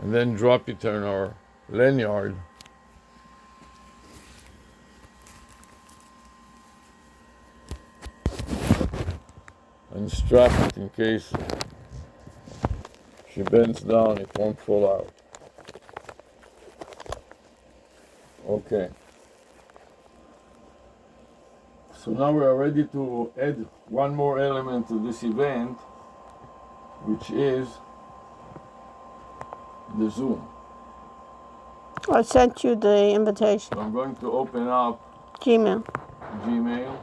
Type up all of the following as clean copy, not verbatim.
and then drop it on our lanyard. And strap it in case she bends down, it won't fall out. Okay. So now we are ready to add one more element to this event, which is the Zoom. I sent you the invitation. So I'm going to open up Gmail. Gmail,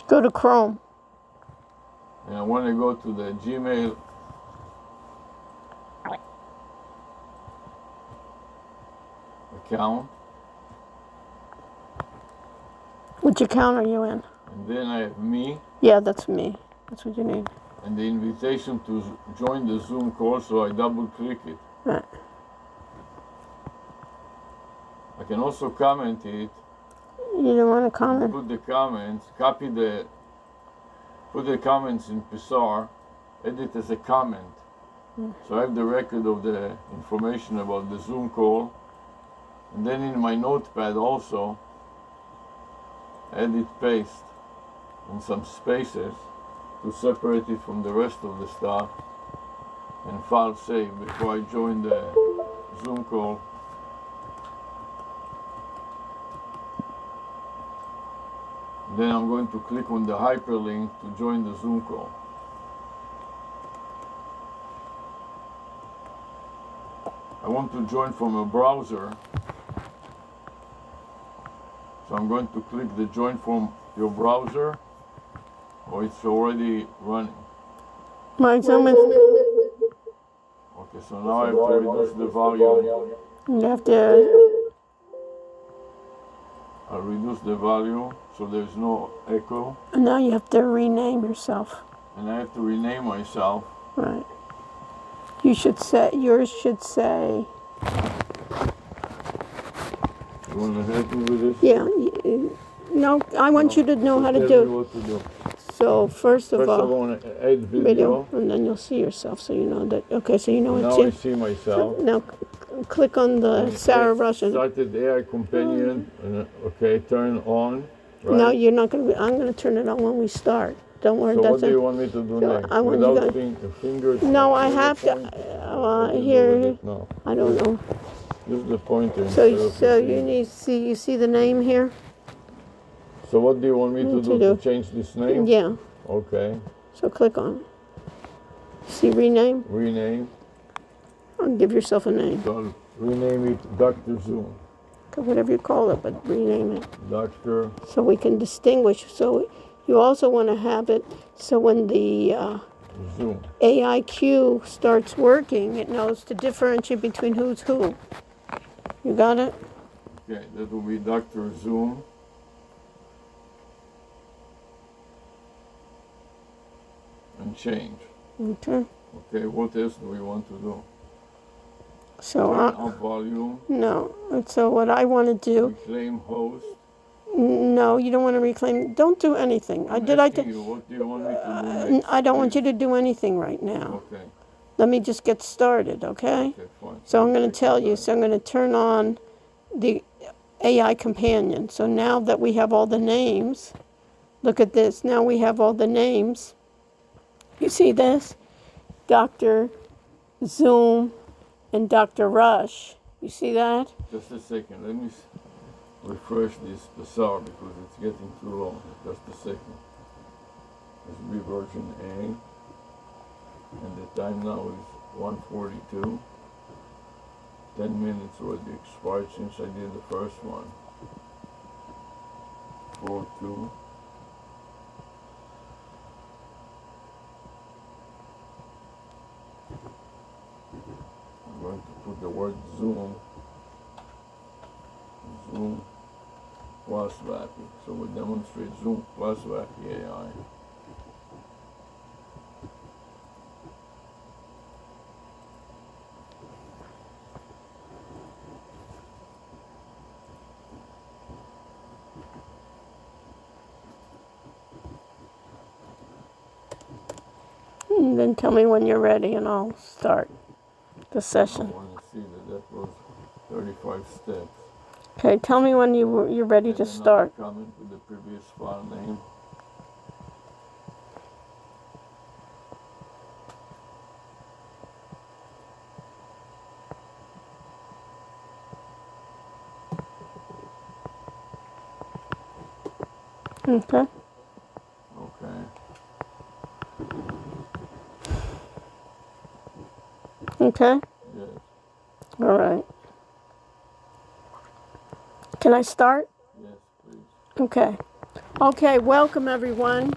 Go to Chrome. and I want to go to the Gmail account, Which account are you in? and then I have me Yeah, that's me. That's what you need. and the invitation to join the Zoom call, so I double click it. Right. I can also comment it, You don't want to comment? put the comments, put the comments in Psar, edit as a comment. So I have the record of the information about the Zoom call, and then in my notepad also, edit paste in some spaces to separate it from the rest of the stuff, and file save before I join the Zoom call. Then I'm going to click on the hyperlink to join the Zoom call. I want to join from a browser, so I'm going to click the join from your browser, or it's already running. My Zoom is... Okay, so now I have to reduce the volume. You have to... I'll reduce the volume so there's no echo, And now you have to rename yourself. and I have to rename myself. Right. You should say... Yours should say... You want to help me with this? Yeah. No, I want you to know how to Tell do me it. what to do. So first of First I all, want to add video. and then you'll see yourself, so you know that. Okay, so you know Now it's I in. see myself. Now click on the Sarah Russian. Started AI companion. Okay, turn on. Right? No, you're not going to. I'm going to turn it on when we start. Don't worry. So that's what do it. you want me to do So next? I want you Without to- fingers? No, I finger have point? to. Here, No, I don't know. use the pointer. So instead of so the you finger. need see. You see the name here? So what do you want me to do? do. To change this name? Yeah. Okay. So click on. See rename. Rename. Or give yourself a name. So I'll rename it Dr. Zoom. Whatever you call it, but rename it. Dr. So we can distinguish. So you also want to have it so when the Zoom. AIQ starts working, it knows to differentiate between who's who. You got it? Okay, that will be Dr. Zoom. And change. Okay. Okay, what else do we want to do? So Turn up volume. no. So what I want to do? Reclaim host. No, you don't want to reclaim. Don't do anything. I'm asking you, what do you want me to do next? I don't want you to do anything right now. Okay. Let me just get started, okay? Okay, fine. So I'm going to tell you. So I'm going to turn on the AI companion. So now that we have all the names, look at this. Now we have all the names. You see this? Dr. Zoom and Dr. Rush. You see that? Just a second. Let me refresh this Psar because it's getting too long. Just a second. This will be version A. And the time now is 1:42. 10 minutes already expired since I did the first one. 4:2. I'm going to put the word Zoom plus Vapi. So we'll demonstrate Zoom plus Vapi AI. And then tell me when you're ready and I'll start. the I session. want to see that was 35 steps. Okay, tell me when you're ready to And another start. comment with the previous file name. Okay. Okay. Okay. Yes. All right. Can I start? Yes, please. Okay. Okay, welcome everyone.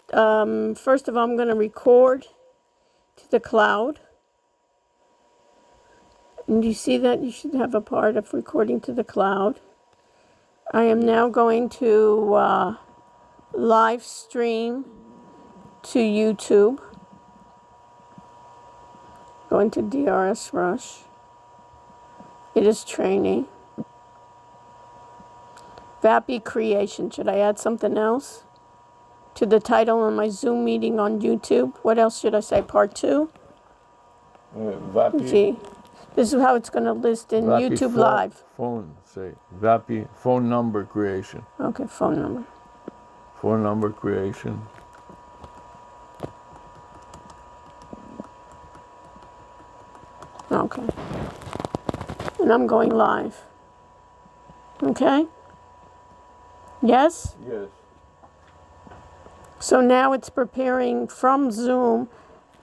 First of all, I'm going to record to the cloud. And you see that you should have a part of recording to the cloud. I am now going to live stream to YouTube. Going to ARush. It is training. VAPI creation. Should I add something else to the title on my Zoom meeting on YouTube? What else should I say? Part 2? VAPI. See, this is how it's going to list in VAPI YouTube phone, Live. VAPI phone number creation. Okay, phone number. Phone number creation. Okay. And I'm going live. Okay? Yes? Yes. So now it's preparing from Zoom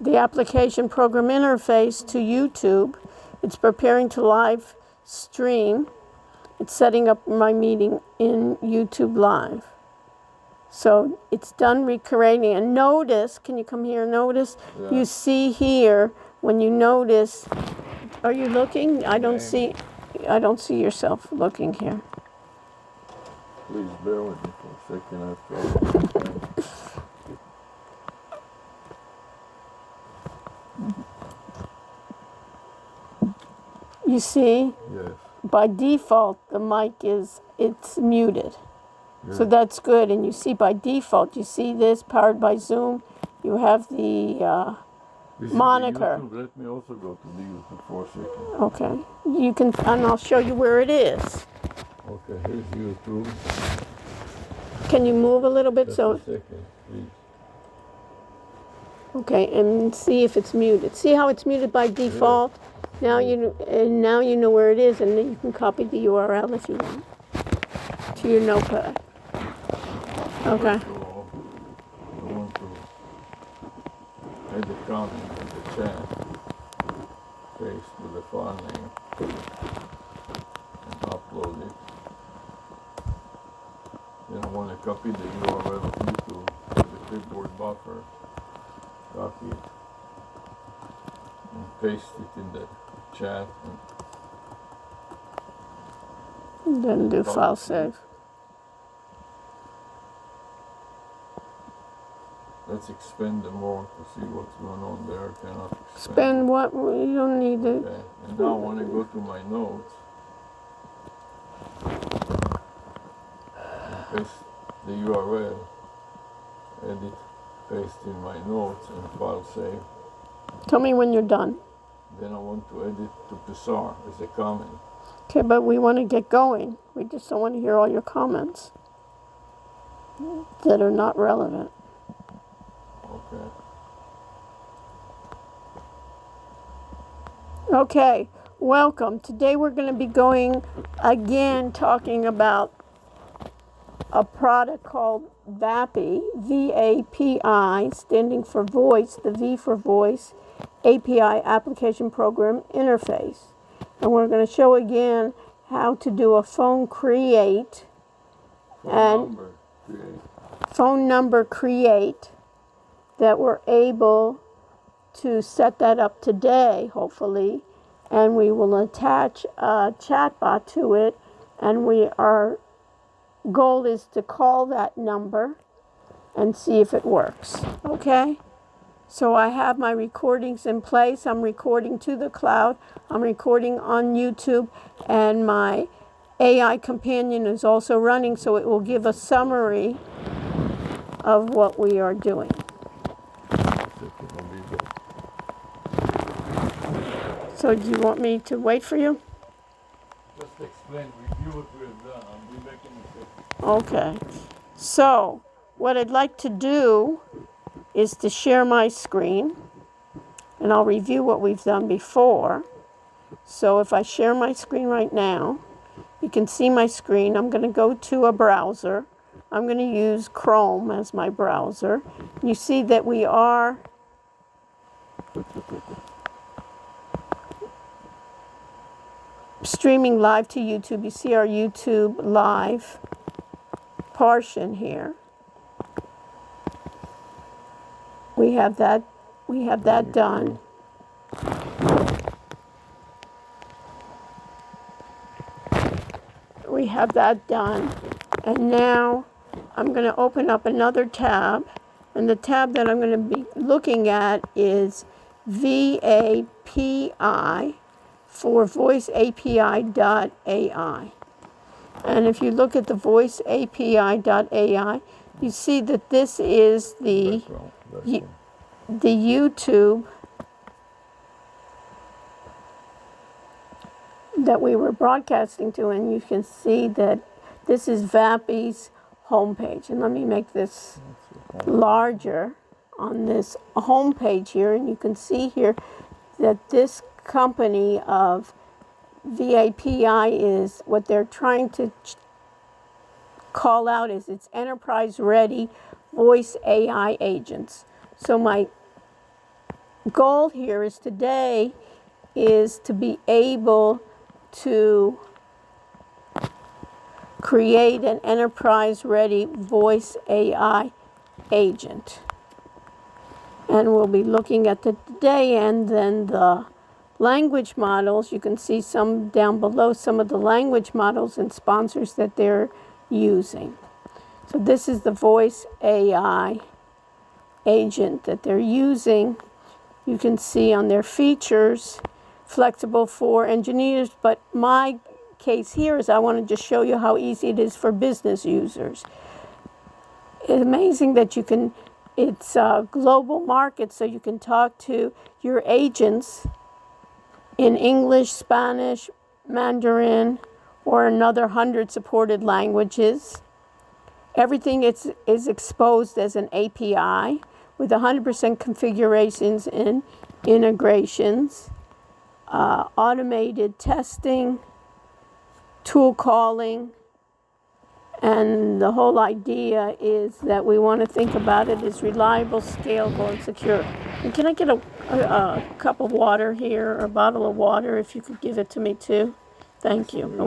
the application program interface to YouTube. It's preparing to live stream. It's setting up my meeting in YouTube Live. So it's done recreating. And notice, can you come here and notice? Yeah. You see here, when you notice, are you looking? I don't see yourself looking here. Please bear with me for a second. I have to open the pen. You see, Yes. by default, the mic it's muted. Yes. So that's good. And you see by default, you see this powered by Zoom. You have the This is moniker. the YouTube. Let me also go to the YouTube for a second. Okay. You can, and I'll show you where it is. Okay, here's YouTube. Can you move a little bit Just so? a second, please. Okay, and see if it's muted. See how it's muted by default? Now now you know where it is, and then you can copy the URL if you want to your notepad. Okay. So, I want to add the comment in the chat. Paste with the file name and upload it. Then I want to copy the URL of YouTube to the clipboard buffer. Copy it and paste it in the chat. And Then do file save. let's expand them more to see what's going on there. Cannot Spend what? You don't need it. Okay, and now I want to go to my notes and paste the URL, edit, paste in my notes and file save. Tell me when you're done. Then I want to edit to Psar as a comment. Okay, but we want to get going. We just don't want to hear all your comments that are not relevant. Okay. Okay, welcome. Today we're going to be going again talking about a product called VAPI, V-A-P-I, standing for voice, the V for voice, API, application program interface. And we're going to show again how to do a phone create and phone number create that we're able to set that up today, hopefully, and we will attach a chatbot to it, and our goal is to call that number and see if it works. Okay? So I have my recordings in place. I'm recording to the cloud. I'm recording on YouTube, and my AI companion is also running, so it will give a summary of what we are doing. So do you want me to wait for you? Just explain, review what we have done. I'll be back in a second. Okay. So what I'd like to do is to share my screen, and I'll review what we've done before. So if I share my screen right now, you can see my screen. I'm going to go to a browser. I'm going to use Chrome as my browser. You see that we are streaming live to YouTube. You see our YouTube live portion here. We have that done. We have that done. And now I'm going to open up another tab. And the tab that I'm going to be looking at is VAPI for voiceapi.ai. And if you look at the voiceapi.ai, you see that this is the YouTube that we were broadcasting to, and you can see that this is VAPI's homepage. And let me make this larger on this homepage here, and you can see here that this company of VAPI is what they're trying to call out is it's enterprise ready voice AI agents. So my goal here is today is to be able to create an enterprise ready voice AI agent. And we'll be looking at the today and then the language models. You can see some down below, some of the language models and sponsors that they're using. So this is the voice AI agent that they're using. You can see on their features, flexible for engineers, but my case here is I want to just show you how easy it is for business users. It's amazing that you can, it's a global market, so you can talk to your agents in English, Spanish, Mandarin, or another 100 supported languages. Everything is exposed as an API with 100% configurations and integrations, automated testing, tool calling, and the whole idea is that we want to think about it as reliable, scalable, and secure. And can I get a cup of water here, or a bottle of water, if you could give it to me too? Thank you. And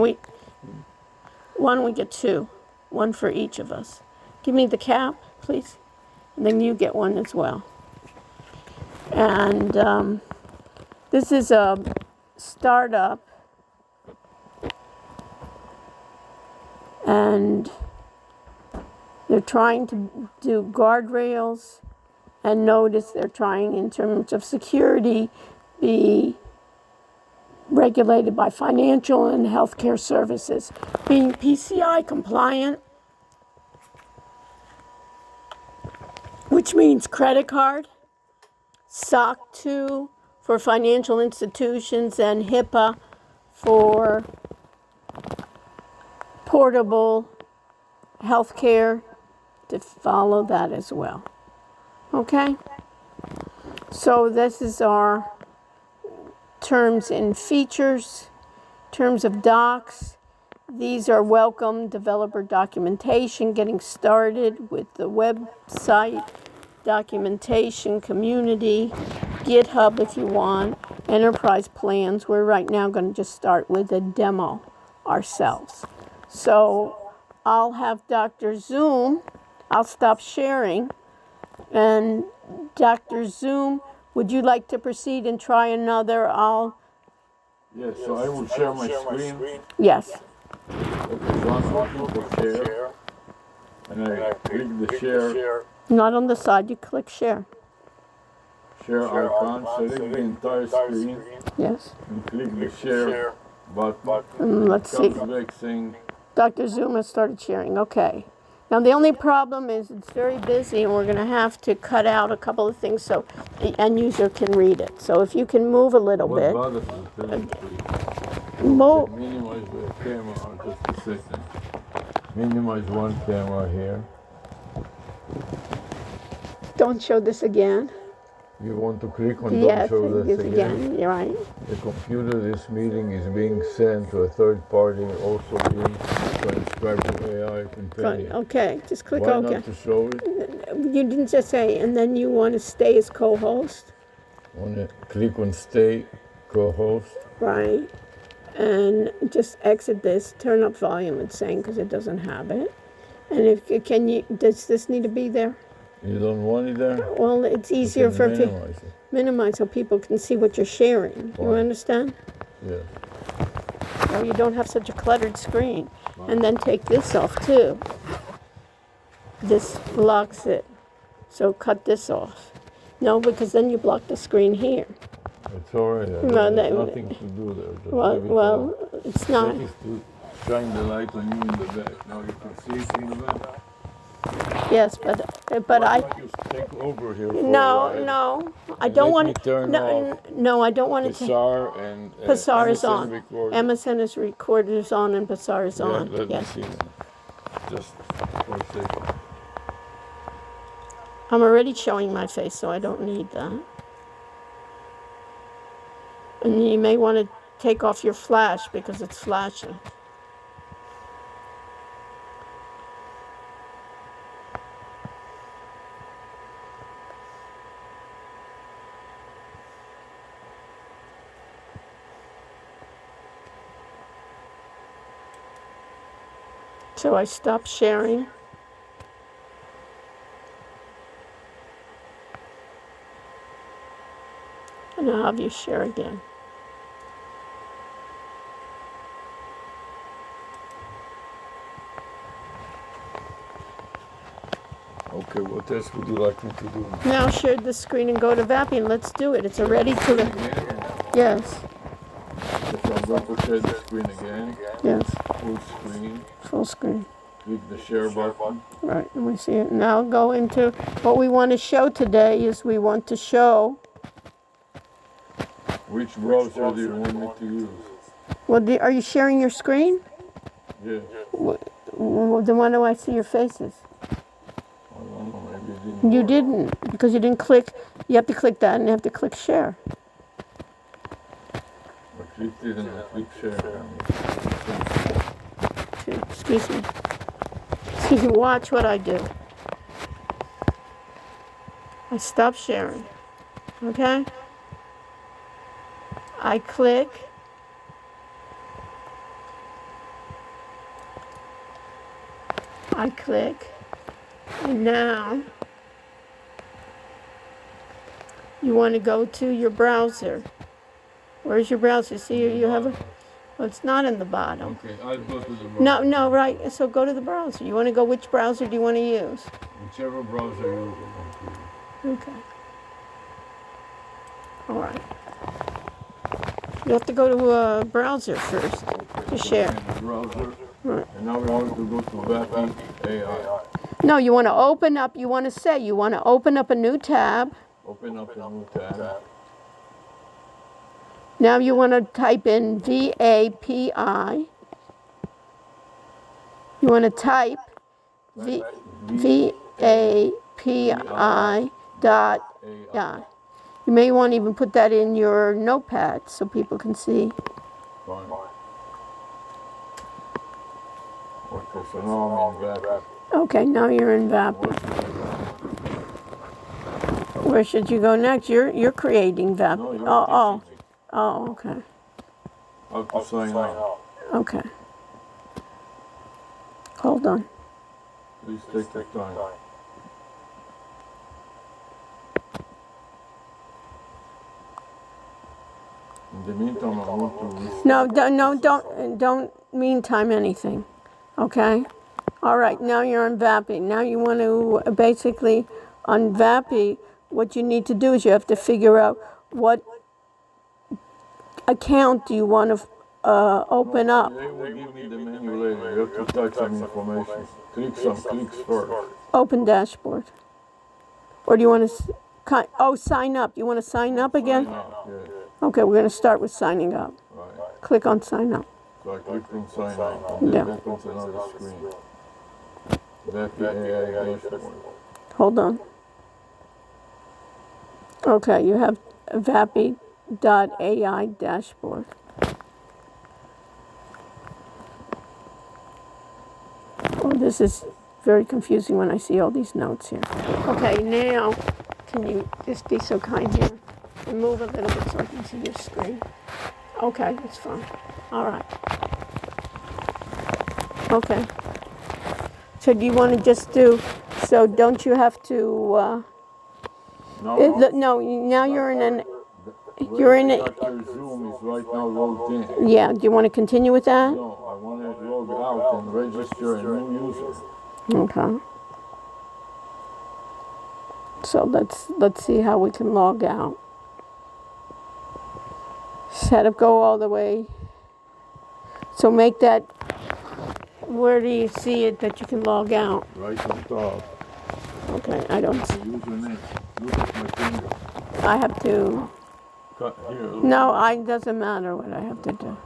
why don't we get two? One for each of us. Give me the cap, please. And then you get one as well. And this is a startup. And they're trying to do guardrails. And notice they're trying, in terms of security, be regulated by financial and healthcare services, being PCI compliant, which means credit card, SOC 2 for financial institutions, and HIPAA for portable healthcare, to follow that as well. Okay? So this is our terms and features, terms of docs. These are welcome developer documentation, getting started with the website, documentation, community, GitHub if you want, enterprise plans. We're right now going to just start with a demo ourselves. So I'll have Dr. Zoom, I'll stop sharing, and Dr. Zoom, would you like to proceed and try another? Yes, so I will share my screen. Yes. Okay, so I'm looking for share. And I click the share. Not on the side, you click share. Share icon, select the entire screen. Yes. And click the share button. And let's see. Comes back saying, Dr. Zoom has started sharing. Okay. Now, the only problem is it's very busy, and we're going to have to cut out a couple of things so the end user can read it. So if you can move a little What bit. bothers me, please? Move. Minimize the camera, just a second. Minimize one camera here. Don't show this again. You want to click on Yes, don't show this again? You're right. The computer, this meeting is being sent to a third party, also being transcribed to AI companion. Okay, just click Why OK. not to show it? You didn't just say, and then you want to stay as co-host, Want to click on stay co-host. right? And just exit this, turn up volume, it's saying, because it doesn't have it. And does this need to be there? You don't want it there? Well, it's easier for minimize it. minimize so people can see what you're sharing. You Fine. understand? Yeah. So you don't have such a cluttered screen. And then take this off too. This blocks it. So cut this off. No, because then you block the screen here. It's alright. No, There's nothing to do there. Just leave it Well, alone. it's not. That is to shine the light on you in the back. Now you can see it in the back. Yes, but Why I. don't you take over here for a No, while? no. I don't Let me want. turn off No, I don't want it to. Pissar and Pissar is MSN on. recorder. MSN is recorders on and Pissar is Yeah, on. let Yes. me see that. Just for a second. I'm already showing my face, so I don't need that. And you may want to take off your flash because it's flashing. So I stop sharing. And I'll have you share again. Okay, what else would you like me to do? Now share the screen and go to Vapping. Let's do it. It's already to the. Yes. So I'm going to share the screen again. Yes. Full screen. Full screen. Click the share button. Right, and we see it. Now go into what we want to show today is we want to show. Which browser do you want me to use? Well, are you sharing your screen? Yeah. Then why do I see your faces? I don't know, maybe it didn't You work. didn't, because you didn't click. You have to click that and you have to click share. I clicked it and I clicked share. Excuse me. Excuse me, watch what I do. I stop sharing. Okay? I click. And now you want to go to your browser. Where's your browser? See, you have a. Well, it's not in the bottom. Okay, I'll go to the browser. No, right. So go to the browser. You want to go, which browser do you want to use? Whichever browser you want to use. Okay. All right. You have to go to a browser first to share. In the browser. Right. And now we want to go to Vapping AI. No, you want to open up, you want to open up a new tab. Open up a new tab. Now you want to type in VAPI. You want to type VAPI dot AI. You may want to even put that in your notepad so people can see. Fine. Okay, so now I'm in Vapping. Okay, now you're in Vapping. Where should you go next? You're creating Vapping. No, you're teaching me. Oh, okay. How to sign out. Okay. Hold on. Please take your time. In the meantime, I want to... Don't meantime anything. Okay? All right, now you're on Vappy. Now you want to basically, on Vappy, what you need to do is you have to figure out what account do you want to open up. They will give me the menu later. You have to type some information. Click some clicks first. Open dashboard. Or do you want to, sign up. You want to sign up again? Sign up, yes. Okay, we're going to start with signing up. Right. Click on sign up. So I click on sign up, and then opens another screen. That's the AI dashboard. Hold on. Okay, you have vappy.ai dashboard. Oh, this is very confusing when I see all these notes here. Okay, now, can you just be so kind here and move a little bit so I can see your screen? Okay, that's fine. All right. Okay. So do you want to just do, so don't you have to, no, now you're in an, Dr. Zoom is right now logged in. yeah, do you want to continue with that? No, I want to log out and register a new user. Okay. So let's see how we can log out. Setup, go all the way. So make that, where do you see it that you can log out? Right on top. Okay, I don't, The username. Look at my finger. I have to, Cut here. Look. no, it doesn't matter what I have to do.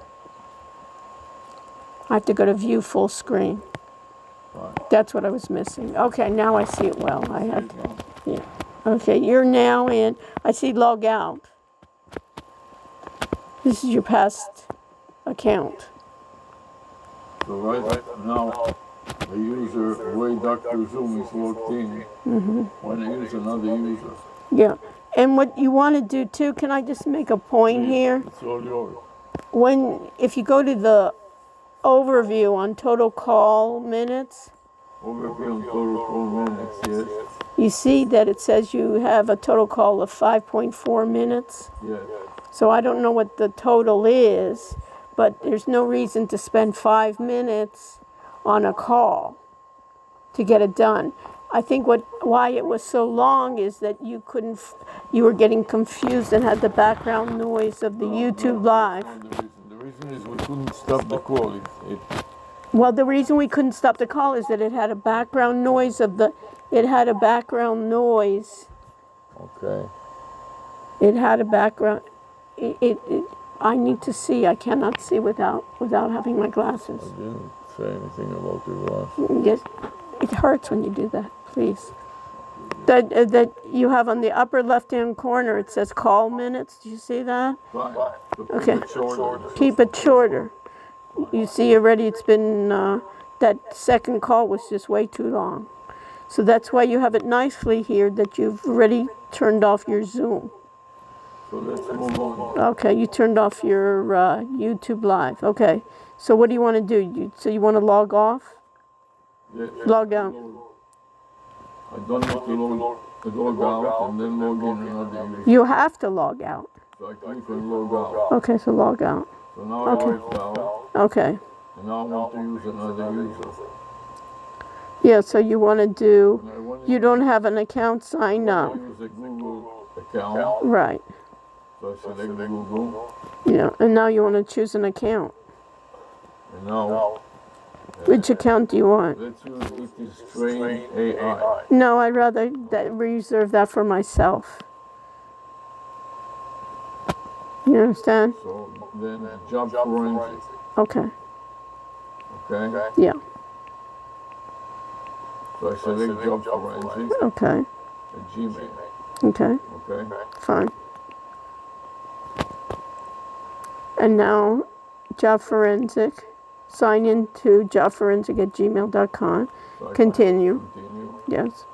I have to go to view full screen. Right. That's what I was missing. Okay, now I see it well. I have to, Now. yeah. Okay, you're now in, I see log out. This is your past account. So right now, the user, the way Dr. Zoom is logged in, when I use another user, Yeah. And what you want to do too, can I just make a point here? it's all yours. If you go to the overview on total call minutes, Overview on total call minutes, yes. you see that it says you have a total call of 5.4 minutes. Yes. So I don't know what the total is, but there's no reason to spend 5 minutes on a call to get it done. I think why it was so long is that you were getting confused and had the background noise of the YouTube Live. The reason is we couldn't stop the call. Well, the reason we couldn't stop the call is that it had a background noise Okay. It had a background, I need to see, I cannot see without having my glasses. I didn't say anything about your glasses. Yes, it hurts when you do that, please. That you have on the upper left-hand corner, it says call minutes, do you see that? Fine. So keep Okay. it shorter. Keep it shorter. You see already it's been, that second call was just way too long. So that's why you have it nicely here that you've already turned off your Zoom. So let's move on. Okay, you turned off your YouTube Live. Okay, so what do you want to do? So you want to log off? Yes. Log out. I don't need to log out and then log in another user. You have to log out. So I click on log out. Okay, so log out. So now I logged out, Okay. and now I want to use another user. Yeah, so you want to do, And I want you don't have an account, sign up. to use a Google account. Right. So I select Google, Yeah, and now you want to choose an account. and now Which account do you want? let's use it is train AI. No, I'd rather reserve that for myself. You understand? So then job forensic, Okay. okay? Yeah. So I select job forensic Okay. at Gmail, Okay. okay? Fine. And now, job forensic. Sign in to jobforensic@gmail.com. So I Continue. continue. Yes.